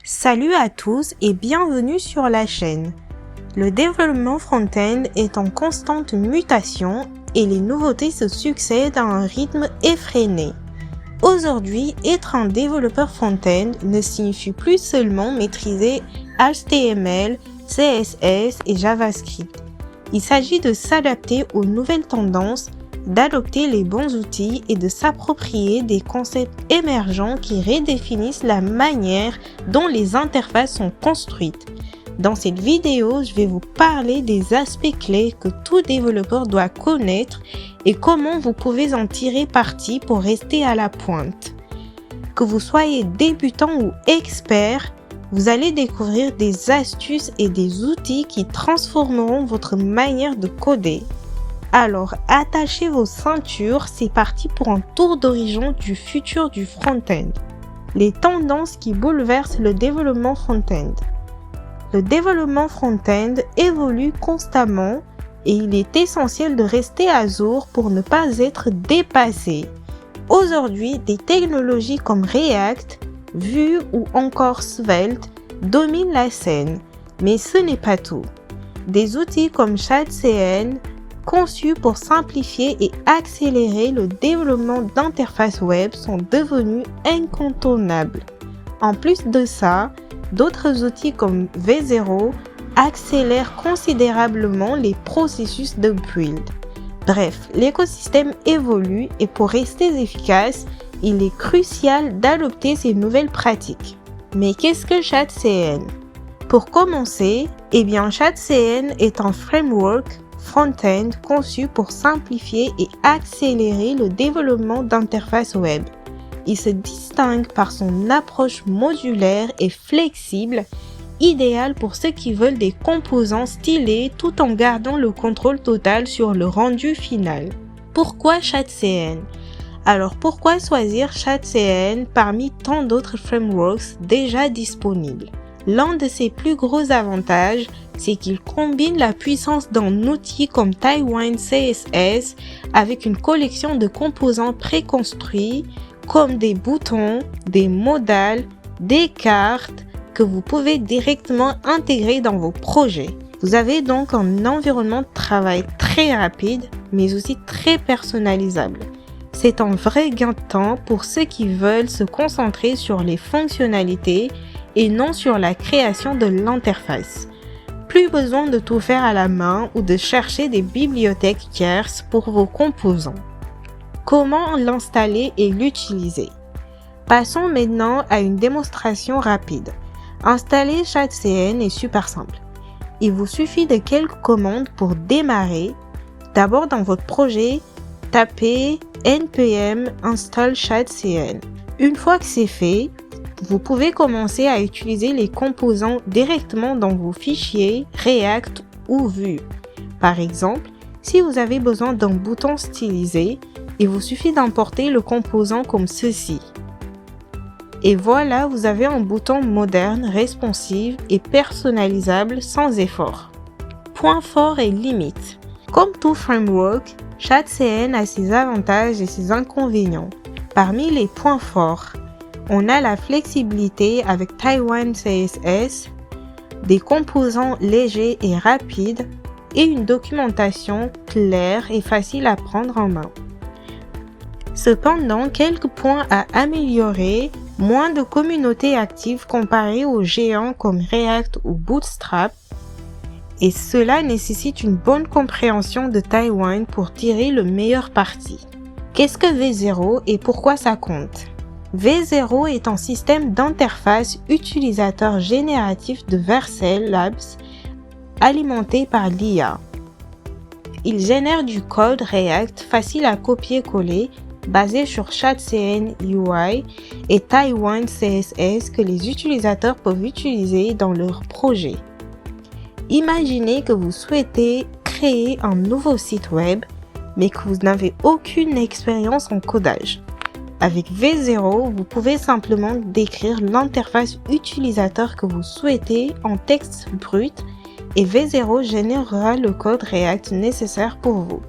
Salut à tous et bienvenue sur la chaîne. Le développement front-end est en constante mutation et les nouveautés se succèdent à un rythme effréné. Aujourd'hui, être un développeur front-end ne signifie plus seulement maîtriser HTML, CSS et JavaScript. Il s'agit de s'adapter aux nouvelles tendances, d'adopter les bons outils et de s'approprier des concepts émergents qui redéfinissent la manière dont les interfaces sont construites. Dans cette vidéo, je vais vous parler des aspects clés que tout développeur doit connaître et comment vous pouvez en tirer parti pour rester à la pointe. Que vous soyez débutant ou expert, vous allez découvrir des astuces et des outils qui transformeront votre manière de coder. Alors, attachez vos ceintures, c'est parti pour un tour d'horizon du futur du front-end. Les tendances qui bouleversent le développement front-end. Le développement front-end évolue constamment et il est essentiel de rester à jour pour ne pas être dépassé. Aujourd'hui, des technologies comme React, Vue ou encore Svelte dominent la scène, mais ce n'est pas tout. Des outils comme ChatCN, conçus pour simplifier et accélérer le développement d'interfaces web, sont devenus incontournables. En plus de ça, d'autres outils comme V0 accélèrent considérablement les processus de build. Bref, l'écosystème évolue et pour rester efficace, il est crucial d'adopter ces nouvelles pratiques. Mais qu'est-ce que ChatCN? Pour commencer, ChatCN est un framework front-end conçu pour simplifier et accélérer le développement d'interfaces web. Il se distingue par son approche modulaire et flexible, idéale pour ceux qui veulent des composants stylés tout en gardant le contrôle total sur le rendu final. Pourquoi ChatCN? Alors pourquoi choisir ChatCN parmi tant d'autres frameworks déjà disponibles? L'un de ses plus gros avantages, c'est qu'il combine la puissance d'un outil comme Tailwind CSS avec une collection de composants préconstruits comme des boutons, des modals, des cartes que vous pouvez directement intégrer dans vos projets. Vous avez donc un environnement de travail très rapide, mais aussi très personnalisable. C'est un vrai gain de temps pour ceux qui veulent se concentrer sur les fonctionnalités et non sur la création de l'interface. Plus besoin de tout faire à la main ou de chercher des bibliothèques tierces pour vos composants. Comment l'installer et l'utiliser? Passons maintenant à une démonstration rapide. Installer ChatCN est super simple. Il vous suffit de quelques commandes pour démarrer. D'abord dans votre projet, tapez npm install ChatCN. Une fois que c'est fait, vous pouvez commencer à utiliser les composants directement dans vos fichiers React ou Vue. Par exemple, si vous avez besoin d'un bouton stylisé, il vous suffit d'importer le composant comme ceci. Et voilà, vous avez un bouton moderne, responsive et personnalisable sans effort. Points forts et limites. Comme tout framework, ChatCN a ses avantages et ses inconvénients. Parmi les points forts, on a la flexibilité avec Tailwind CSS, des composants légers et rapides et une documentation claire et facile à prendre en main. Cependant, quelques points à améliorer, moins de communauté active comparée aux géants comme React ou Bootstrap, et cela nécessite une bonne compréhension de Tailwind pour tirer le meilleur parti. Qu'est-ce que V0 et pourquoi ça compte? V0 est un système d'interface utilisateur génératif de Vercel Labs alimenté par l'IA. Il génère du code React facile à copier-coller basé sur ChatCN UI et Tailwind CSS que les utilisateurs peuvent utiliser dans leur projet. Imaginez que vous souhaitez créer un nouveau site web mais que vous n'avez aucune expérience en codage. Avec V0, vous pouvez simplement décrire l'interface utilisateur que vous souhaitez en texte brut et V0 générera le code React nécessaire pour vous.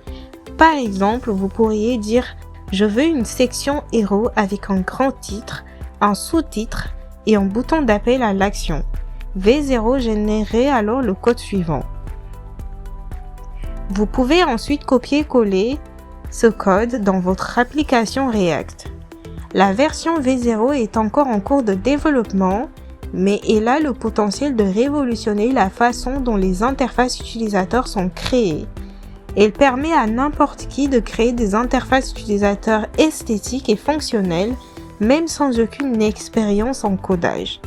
Par exemple, vous pourriez dire « Je veux une section héros avec un grand titre, un sous-titre et un bouton d'appel à l'action. V0 générera alors le code suivant. Vous pouvez ensuite copier-coller ce code dans votre application React. La version V0 est encore en cours de développement, mais elle a le potentiel de révolutionner la façon dont les interfaces utilisateurs sont créées. Elle permet à n'importe qui de créer des interfaces utilisateurs esthétiques et fonctionnelles, même sans aucune expérience en codage.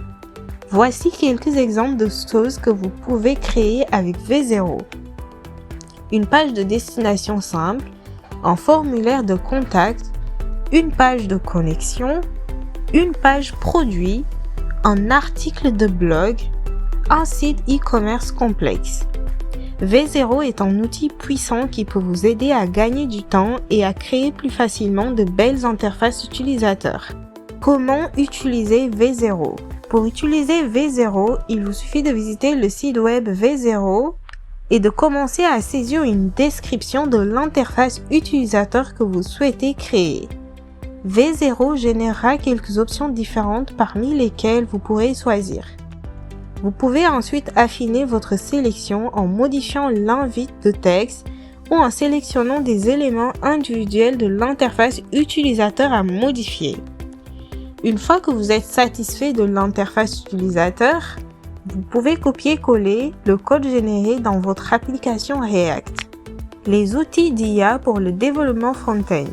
Voici quelques exemples de choses que vous pouvez créer avec V0. Une page de destination simple, un formulaire de contact, une page de connexion, une page produit, un article de blog, un site e-commerce complexe. V0 est un outil puissant qui peut vous aider à gagner du temps et à créer plus facilement de belles interfaces utilisateurs. Comment utiliser V0? Pour utiliser V0, il vous suffit de visiter le site web V0 et de commencer à saisir une description de l'interface utilisateur que vous souhaitez créer. V0 générera quelques options différentes parmi lesquelles vous pourrez choisir. Vous pouvez ensuite affiner votre sélection en modifiant l'invite de texte ou en sélectionnant des éléments individuels de l'interface utilisateur à modifier. Une fois que vous êtes satisfait de l'interface utilisateur, vous pouvez copier-coller le code généré dans votre application React. Les outils d'IA pour le développement front-end.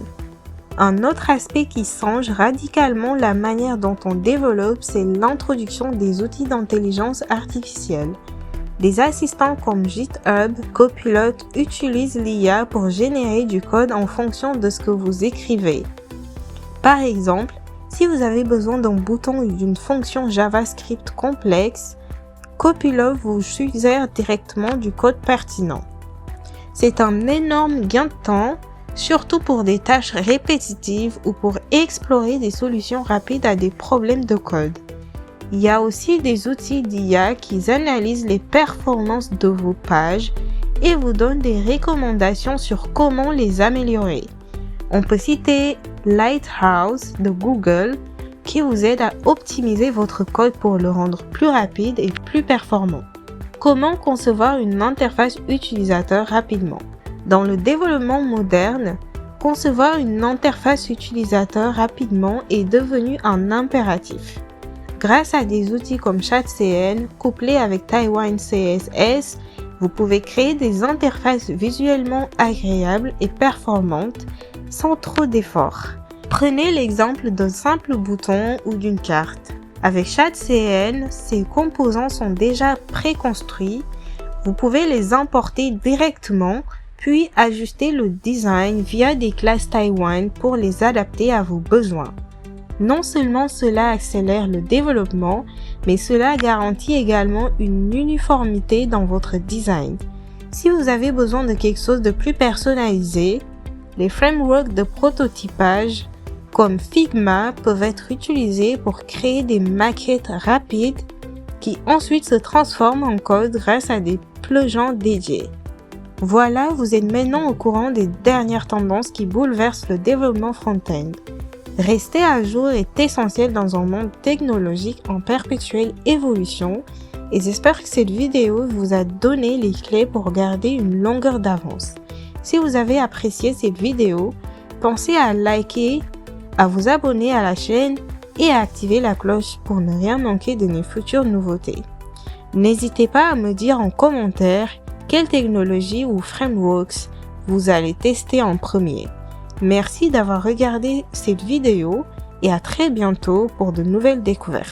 Un autre aspect qui change radicalement la manière dont on développe, c'est l'introduction des outils d'intelligence artificielle. Des assistants comme GitHub, Copilot utilisent l'IA pour générer du code en fonction de ce que vous écrivez. Par exemple, si vous avez besoin d'un bouton ou d'une fonction JavaScript complexe, Copilot vous suggère directement du code pertinent. C'est un énorme gain de temps, surtout pour des tâches répétitives ou pour explorer des solutions rapides à des problèmes de code. Il y a aussi des outils d'IA qui analysent les performances de vos pages et vous donnent des recommandations sur comment les améliorer. On peut citer Lighthouse de Google qui vous aide à optimiser votre code pour le rendre plus rapide et plus performant. Comment concevoir une interface utilisateur rapidement? Dans le développement moderne, concevoir une interface utilisateur rapidement est devenu un impératif. Grâce à des outils comme ChatCN, couplés avec Tailwind CSS, vous pouvez créer des interfaces visuellement agréables et performantes sans trop d'efforts. Prenez l'exemple d'un simple bouton ou d'une carte. Avec ChatCN, ces composants sont déjà préconstruits. Vous pouvez les importer directement puis ajuster le design via des classes Tailwind pour les adapter à vos besoins. Non seulement cela accélère le développement, mais cela garantit également une uniformité dans votre design. Si vous avez besoin de quelque chose de plus personnalisé, les frameworks de prototypage comme Figma peuvent être utilisés pour créer des maquettes rapides qui ensuite se transforment en code grâce à des plugins dédiés. Voilà, vous êtes maintenant au courant des dernières tendances qui bouleversent le développement front-end. Rester à jour est essentiel dans un monde technologique en perpétuelle évolution et j'espère que cette vidéo vous a donné les clés pour garder une longueur d'avance. Si vous avez apprécié cette vidéo, pensez à liker, à vous abonner à la chaîne et à activer la cloche pour ne rien manquer de nos futures nouveautés. N'hésitez pas à me dire en commentaire quelle technologie ou frameworks vous allez tester en premier. Merci d'avoir regardé cette vidéo et à très bientôt pour de nouvelles découvertes.